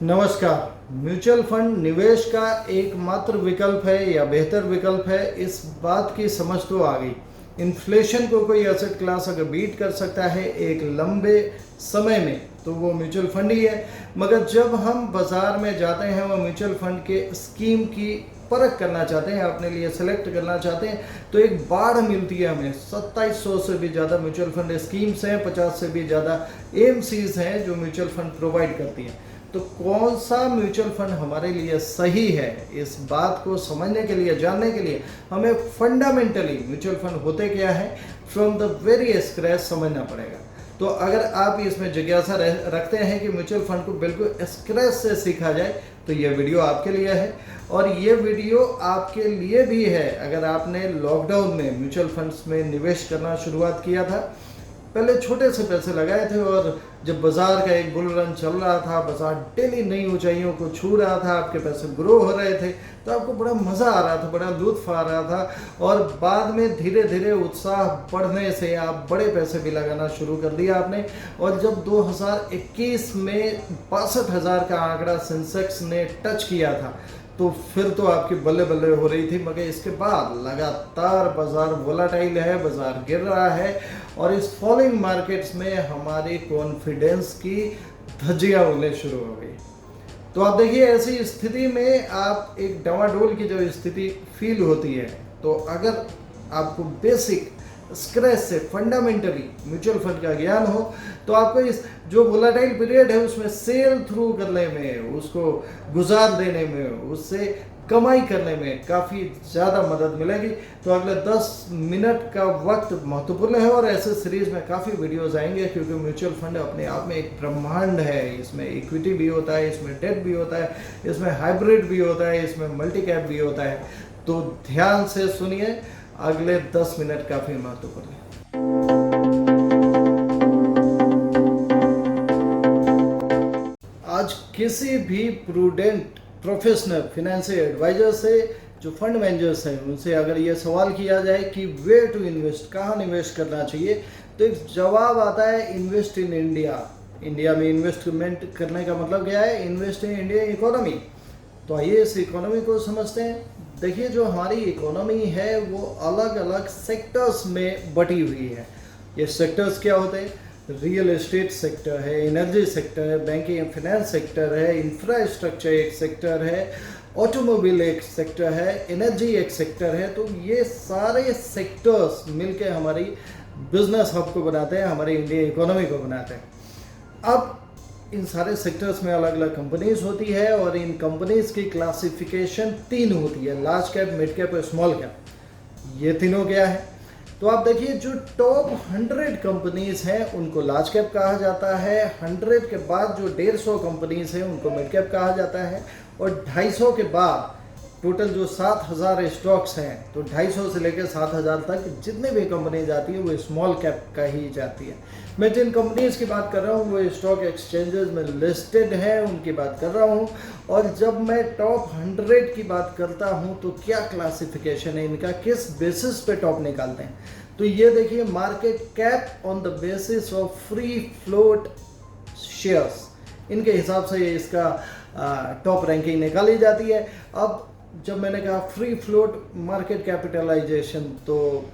नमस्कार। Mutual fund निवेश का एकमात्र विकल्प है या बेहतर विकल्प है, इस बात की समझ तो आ गई। इन्फ्लेशन को कोई एसेट क्लास अगर बीट कर सकता है एक लंबे समय में तो वो म्यूचुअल फंड ही है। मगर जब हम बाजार में जाते हैं और म्यूचुअल फंड के स्कीम की परख करना चाहते हैं, अपने लिए सेलेक्ट करना चाहते हैं, तो एक बाढ़ मिलती है हमें। 2700 से भी ज़्यादा म्यूचुअल फंड स्कीम्स हैं, 50 से भी ज़्यादा एएमसीज हैं जो म्यूचुअल फंड प्रोवाइड करती हैं। तो कौन सा म्यूचुअल फंड हमारे लिए सही है, इस बात को समझने के लिए, जानने के लिए हमें फंडामेंटली म्यूचुअल फंड होते क्या है फ्रॉम द वेरी स्क्रैच समझना पड़ेगा। तो अगर आप इसमें जिज्ञासा रखते हैं कि म्यूचुअल फंड को बिल्कुल स्क्रैच से सीखा जाए तो ये वीडियो आपके लिए है। और ये वीडियो आपके लिए भी है अगर आपने लॉकडाउन में म्यूचुअल फंड्स में निवेश करना शुरुआत किया था, पहले छोटे से पैसे लगाए थे और जब बाजार का एक बुल रन चल रहा था, बाजार डेली नई ऊंचाइयों को छू रहा था, आपके पैसे ग्रो हो रहे थे, तो आपको बड़ा मज़ा आ रहा था, बड़ा लुत्फ आ रहा था। और बाद में धीरे धीरे उत्साह बढ़ने से आप बड़े पैसे भी लगाना शुरू कर दिया आपने। और जब 2021 में 62,000 का आंकड़ा सेंसेक्स ने टच किया था तो फिर तो आपकी बल्ले बल्ले हो रही थी। मगर इसके बाद लगातार बाजार वोलाटाइल है, बाजार गिर रहा है और इस फॉलिंग मार्केट्स में हमारी कॉन्फिडेंस की धज्जियां उड़ने शुरू हो गई। तो आप देखिए, ऐसी स्थिति में आप एक डावाडोल की जो स्थिति फील होती है, तो अगर आपको बेसिक स्क्रैच से फंडामेंटली म्यूचुअल फंड का ज्ञान हो तो आपको इस जो वोलाटाइल पीरियड है उसमें सेल थ्रू करने में, उसको गुजार देने में, उससे कमाई करने में काफ़ी ज़्यादा मदद मिलेगी। तो अगले 10 मिनट का वक्त महत्वपूर्ण है और ऐसे सीरीज़ में काफ़ी वीडियोस आएंगे, क्योंकि म्यूचुअल फंड अपने आप में एक ब्रह्मांड है। इसमें इक्विटी भी होता है, इसमें डेट भी होता है, इसमें हाइब्रिड भी होता है, इसमें मल्टी कैप भी होता है। तो ध्यान से सुनिए, अगले 10 मिनट काफ़ी महत्वपूर्ण है। आज किसी भी प्रूडेंट प्रोफेशनल फाइनेंशियल एडवाइजर से, जो फंड मैनेजर्स हैं, उनसे अगर ये सवाल किया जाए कि वेयर टू इन्वेस्ट, कहाँ निवेश करना चाहिए, तो एक जवाब आता है इन्वेस्ट इन इंडिया। इंडिया में इन्वेस्टमेंट करने का मतलब क्या है? Invest in India economy. तो आइए इस इकोनॉमी को समझते हैं। देखिए, जो हमारी इकोनॉमी है वो अलग अलग सेक्टर्स में बटी हुई है। ये सेक्टर्स क्या होते हैं? रियल एस्टेट सेक्टर है, एनर्जी सेक्टर है, बैंकिंग एंड फाइनेंस सेक्टर है, इंफ्रास्ट्रक्चर एक सेक्टर है, ऑटोमोबाइल एक सेक्टर है, एनर्जी एक सेक्टर है। तो ये सारे सेक्टर्स मिलके हमारी बिजनेस हब को बनाते हैं, हमारी इंडिया इकोनॉमी को बनाते हैं। अब इन सारे सेक्टर्स में अलग अलग कंपनीज होती है और इन कंपनीज की क्लासिफिकेशन 3 होती है: लार्ज कैप, मिड कैप और स्मॉल कैप। ये तीनों क्या है? तो आप देखिए, जो टॉप 100 कंपनीज हैं उनको लार्ज कैप कहा जाता है, 100 के बाद जो 150 कंपनीज हैं उनको मिड कैप कहा जाता है, और 250 के बाद टोटल जो 7000 स्टॉक्स हैं, तो 250 से लेकर 7000 तक जितने भी कंपनी जाती है वो स्मॉल कैप का ही जाती है। मैं जिन कंपनीज की बात कर रहा हूँ वो स्टॉक एक्सचेंजेस में लिस्टेड है, उनकी बात कर रहा हूँ। और जब मैं टॉप 100 की बात करता हूँ तो क्या क्लासिफिकेशन है इनका, किस बेसिस पे टॉप निकालते हैं? तो ये देखिए, market cap on the basis of free float shares, इनके हिसाब से इसका टॉप रैंकिंग निकाली जाती है। अब जब मैंने कहा फ्री फ्लोट मार्केट कैपिटलाइजेशन, तो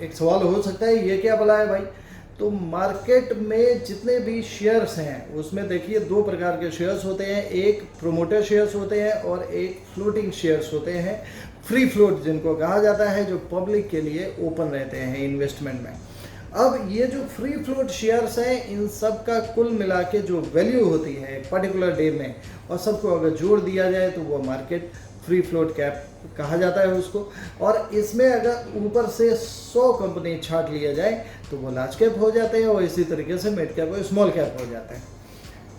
एक सवाल हो सकता है ये क्या भला है भाई? तो मार्केट में जितने भी शेयर्स हैं उसमें देखिए 2 प्रकार के शेयर्स होते हैं, एक प्रोमोटर शेयर्स होते हैं और एक फ्लोटिंग शेयर्स होते हैं। फ्री फ्लोट जिनको कहा जाता है, जो पब्लिक के लिए ओपन रहते हैं इन्वेस्टमेंट में। अब ये जो फ्री फ्लोट शेयर्स हैं, इन सब का कुल मिला के जो वैल्यू होती है एक पर्टिकुलर डे में, और सबको अगर जोड़ दिया जाए तो वो मार्केट फ्री फ्लोट कैप कहा जाता है उसको। और इसमें अगर ऊपर से 100 कंपनी छांट लिया जाए तो वो लार्ज कैप हो जाते हैं, और इसी तरीके से मिड कैप और स्मॉल कैप हो जाते हैं।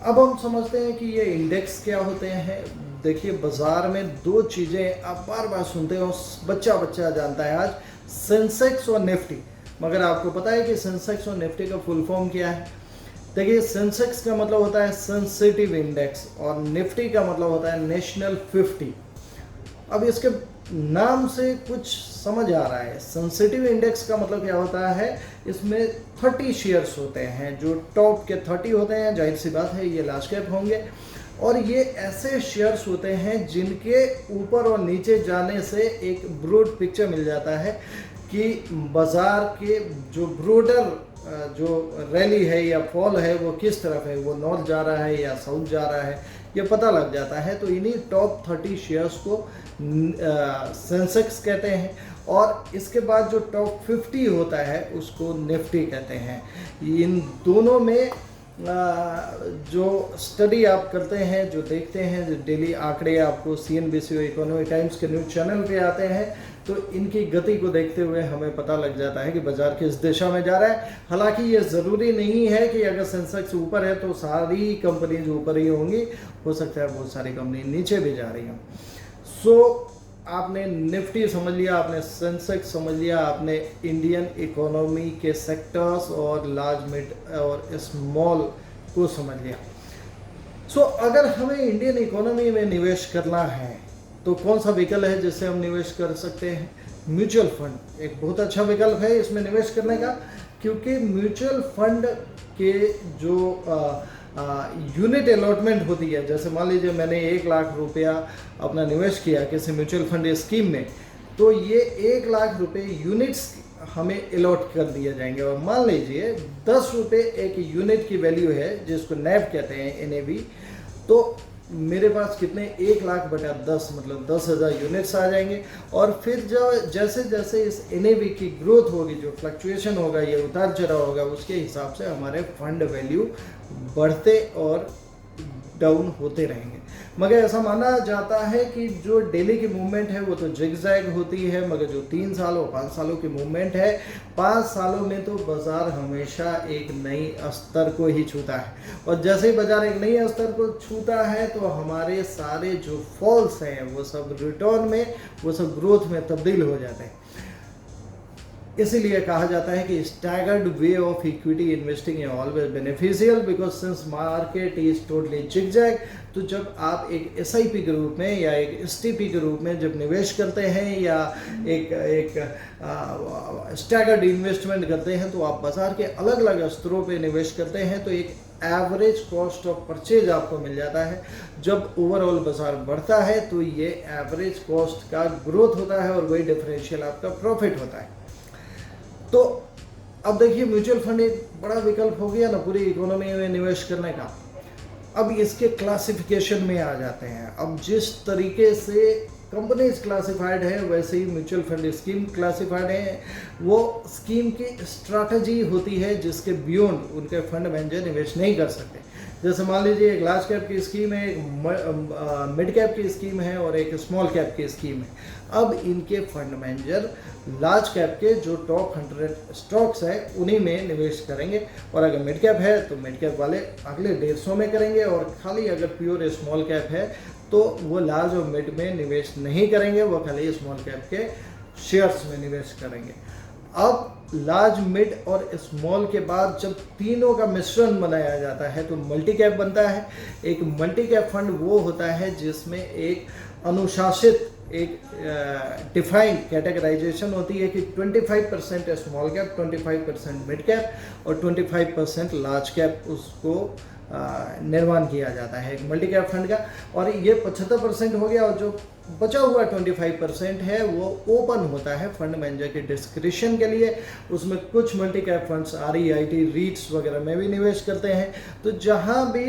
अब हम समझते हैं कि ये इंडेक्स क्या होते हैं। देखिए, बाजार में 2 चीज़ें आप बार बार सुनते हो, बच्चा बच्चा जानता है आज, सेंसेक्स और निफ्टी। मगर आपको पता है कि सेंसेक्स और निफ्टी का फुल फॉर्म क्या है? देखिए, सेंसेक्स का मतलब होता है सेंसिटिव इंडेक्स और निफ्टी का मतलब होता है नेशनल 50। अब इसके नाम से कुछ समझ आ रहा है। सेंसिटिव इंडेक्स का मतलब क्या होता है? इसमें 30 शेयर्स होते हैं, जो टॉप के 30 होते हैं, जाहिर सी बात है ये लार्ज कैप होंगे। और ये ऐसे शेयर्स होते हैं जिनके ऊपर और नीचे जाने से एक ब्रॉड पिक्चर मिल जाता है कि बाज़ार के जो ब्रोडर जो रैली है या फॉल है वो किस तरफ है, वो नॉर्थ जा रहा है या साउथ जा रहा है, ये पता लग जाता है। तो इन्हीं टॉप 30 शेयर्स को सेंसेक्स कहते हैं, और इसके बाद जो टॉप 50 होता है उसको निफ्टी कहते हैं। इन दोनों में जो स्टडी आप करते हैं, जो देखते हैं, जो डेली आंकड़े आपको CNBC और इकोनॉमिक टाइम्स के न्यूज़ चैनल पे आते हैं, तो इनकी गति को देखते हुए हमें पता लग जाता है कि बाजार किस दिशा में जा रहा है। हालांकि ये ज़रूरी नहीं है कि अगर सेंसेक्स ऊपर है तो सारी कंपनीज ऊपर ही होंगी, हो सकता है बहुत सारी कंपनी नीचे भी जा रही हों। आपने निफ्टी समझ लिया, आपने सेंसेक्स समझ लिया, आपने इंडियन इकोनॉमी के सेक्टर्स और लार्ज मिड और स्मॉल को समझ लिया। अगर हमें इंडियन इकोनॉमी में निवेश करना है तो कौन सा विकल्प है जिससे हम निवेश कर सकते हैं? म्यूचुअल फंड एक बहुत अच्छा विकल्प है इसमें निवेश करने का, क्योंकि म्यूचुअल फंड के जो यूनिट अलॉटमेंट होती है, जैसे मान लीजिए मैंने 1 लाख रुपया अपना निवेश किया किसी म्यूचुअल फंड स्कीम में, तो ये 1 लाख रुपए यूनिट्स हमें अलॉट कर दिए जाएंगे। और मान लीजिए 10 रुपये एक यूनिट की वैल्यू है जिसको NAV कहते हैं, NAV, तो मेरे पास कितने 1 लाख बटा 10 मतलब 10,000 यूनिट्स आ जाएंगे। और फिर जो जैसे जैसे इस NAV की ग्रोथ होगी, जो फ्लक्चुएशन होगा, ये उतार चढ़ाव होगा, उसके हिसाब से हमारे फंड वैल्यू बढ़ते और डाउन होते रहेंगे। मगर ऐसा माना जाता है कि जो डेली की मूवमेंट है वो तो जिगजैग होती है, मगर जो 3 सालों 5 सालों की मूवमेंट है, 5 सालों में तो बाज़ार हमेशा एक नई स्तर को ही छूता है। और जैसे ही बाज़ार एक नई स्तर को छूता है तो हमारे सारे जो फॉल्स हैं वो सब रिटर्न में, वो सब ग्रोथ में तब्दील हो जाते हैं। इसीलिए कहा जाता है कि staggered way of equity investing is always beneficial because since market is totally zigzag. तो जब आप एक SIP के रूप में या एक STP के रूप में जब निवेश करते हैं या एक स्टैगर्ड इन्वेस्टमेंट करते हैं, तो आप बाजार के अलग अलग स्तरों पे निवेश करते हैं, तो एक एवरेज कॉस्ट ऑफ परचेज आपको मिल जाता है। जब ओवरऑल बाजार बढ़ता है तो ये एवरेज कॉस्ट का ग्रोथ होता है और वही डिफरेंशियल आपका प्रॉफिट होता है। तो अब देखिए, म्यूचुअल फंड एक बड़ा विकल्प हो गया ना पूरी इकोनॉमी में निवेश करने का। अब इसके क्लासिफिकेशन में आ जाते हैं। अब जिस तरीके से कंपनीज क्लासिफाइड है वैसे ही म्यूचुअल फंड स्कीम क्लासिफाइड है। वो स्कीम की स्ट्रैटेजी होती है जिसके बियॉन्ड उनके फंड मैनेजर निवेश नहीं कर सकते। जैसे मान लीजिए एक लार्ज कैप की स्कीम है, एक मिड कैप की स्कीम है और एक स्मॉल कैप की स्कीम है। अब इनके फंड मैनेजर लार्ज कैप के जो टॉप 100 स्टॉक्स है उन्हीं में निवेश करेंगे, और अगर मिड कैप है तो मिड कैप वाले अगले 150 में करेंगे, और खाली अगर प्योर स्मॉल कैप है तो वो लार्ज और मिड में निवेश नहीं करेंगे, वो खाली स्मॉल कैप के शेयर्स में निवेश करेंगे। अब लार्ज मिड और स्मॉल के बाद जब तीनों का मिश्रण बनाया जाता है तो मल्टी कैप बनता है। एक मल्टी कैप फंड वो होता है जिसमें एक अनुशासित, एक डिफाइंड कैटेगराइजेशन होती है कि 25% स्मॉल कैप, 25% मिड कैप और 25% लार्ज कैप उसको निर्माण किया जाता है एक मल्टी कैप फंड का। और ये 75% हो गया, और जो बचा हुआ 25% है वो ओपन होता है फंड मैनेजर के डिस्क्रिप्शन के लिए। उसमें कुछ multi cap funds REIT REITs वगैरह में भी निवेश करते हैं। तो जहां भी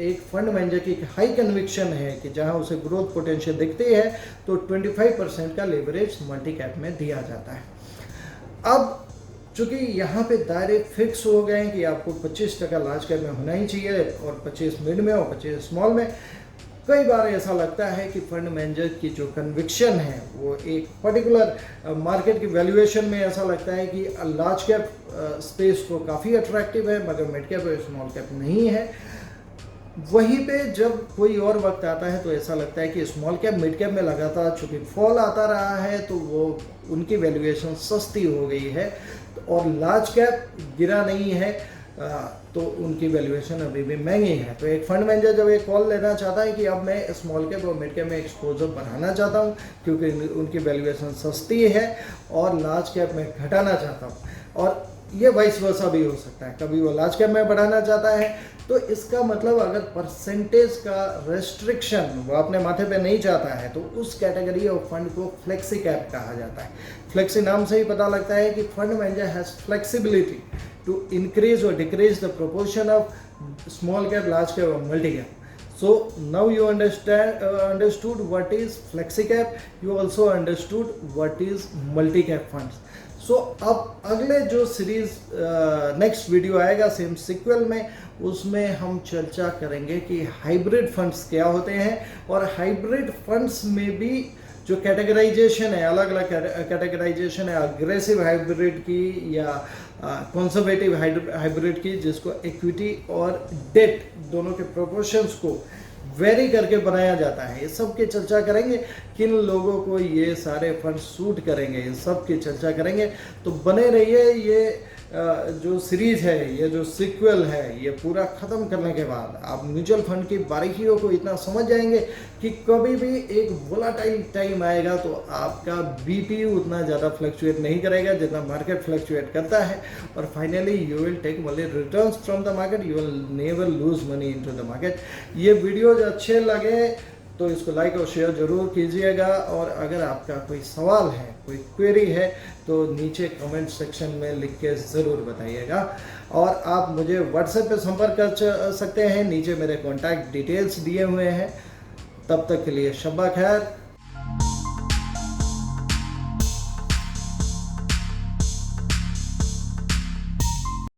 एक फंड मैनेजर की हाई कन्विक्शन है कि जहां उसे ग्रोथ पोटेंशियल दिखती है तो 25% का लेवरेज मल्टी कैप में दिया जाता है। अब चूँकि यहाँ पे दायरे फिक्स हो गए हैं कि आपको 25% लार्ज कैप में होना ही चाहिए और 25 मिड में और 25 स्मॉल में। कई बार ऐसा लगता है कि फंड मैनेजर की जो कन्विक्शन है वो एक पर्टिकुलर मार्केट की वैल्यूएशन में ऐसा लगता है कि लार्ज कैप स्पेस तो काफ़ी अट्रैक्टिव है मगर मिड कैप और स्मॉल कैप नहीं है। वहीं पे जब कोई और वक्त आता है तो ऐसा लगता है कि स्मॉल कैप मिड कैप में लगातार चूँकि फॉल आता रहा है तो वो उनकी वैल्यूएशन सस्ती हो गई है, और लार्ज कैप गिरा नहीं है तो उनकी वैल्यूएशन अभी भी महंगी है। तो एक फंड मैनेजर जब एक कॉल लेना चाहता है कि अब मैं स्मॉल कैप और मिड कैप में एक्सपोजर बढ़ाना चाहता हूँ क्योंकि उनकी वैल्यूएशन सस्ती है, और लार्ज कैप में घटाना चाहता हूँ, और ये वाइस वर्सा भी हो सकता है, कभी वो लार्ज कैप में बढ़ाना चाहता है। तो इसका मतलब अगर परसेंटेज का रेस्ट्रिक्शन वो अपने माथे पे नहीं चाहता है तो उस कैटेगरी ऑफ फंड को फ्लेक्सी कैप कहा जाता है। फ्लेक्सी नाम से ही पता लगता है कि fund manager has flexibility to increase और decrease the proportion of small cap, large cap और multi cap. So now you understood what is flexi cap, you also understood what is multi cap funds. So अब अगले जो series next video आएगा same sequel में, उसमें हम चर्चा करेंगे कि हाइब्रिड फंड्स क्या होते हैं और हाइब्रिड फंड्स में भी जो कैटेगराइजेशन है, अलग अलग कैटेगराइजेशन है, अग्रेसिव हाइब्रिड की या कंजर्वेटिव हाइब्रिड की, जिसको इक्विटी और डेट दोनों के प्रोपोर्शंस को वेरी करके बनाया जाता है। ये सब की चर्चा करेंगे, किन लोगों को ये सारे फंड सूट करेंगे, ये सब की चर्चा करेंगे। तो बने रहिए, ये जो सीरीज है, ये जो सीक्वल है, ये पूरा ख़त्म करने के बाद आप म्यूचुअल फंड की बारीकियों को इतना समझ जाएंगे कि कभी भी एक वोलाटाइल टाइम आएगा तो आपका बीपी उतना ज़्यादा फ्लक्चुएट नहीं करेगा जितना मार्केट फ्लक्चुएट करता है। और finally you will take only returns from the market, you will never lose money into the market. ये वीडियोज अच्छे लगे तो इसको लाइक और शेयर ज़रूर कीजिएगा। और अगर आपका कोई सवाल है, कोई क्वेरी है, तो नीचे कमेंट सेक्शन में लिख के ज़रूर बताइएगा। और आप मुझे व्हाट्सएप पे संपर्क कर सकते हैं, नीचे मेरे कॉन्टैक्ट डिटेल्स दिए हुए हैं। तब तक के लिए शब्बा खैर।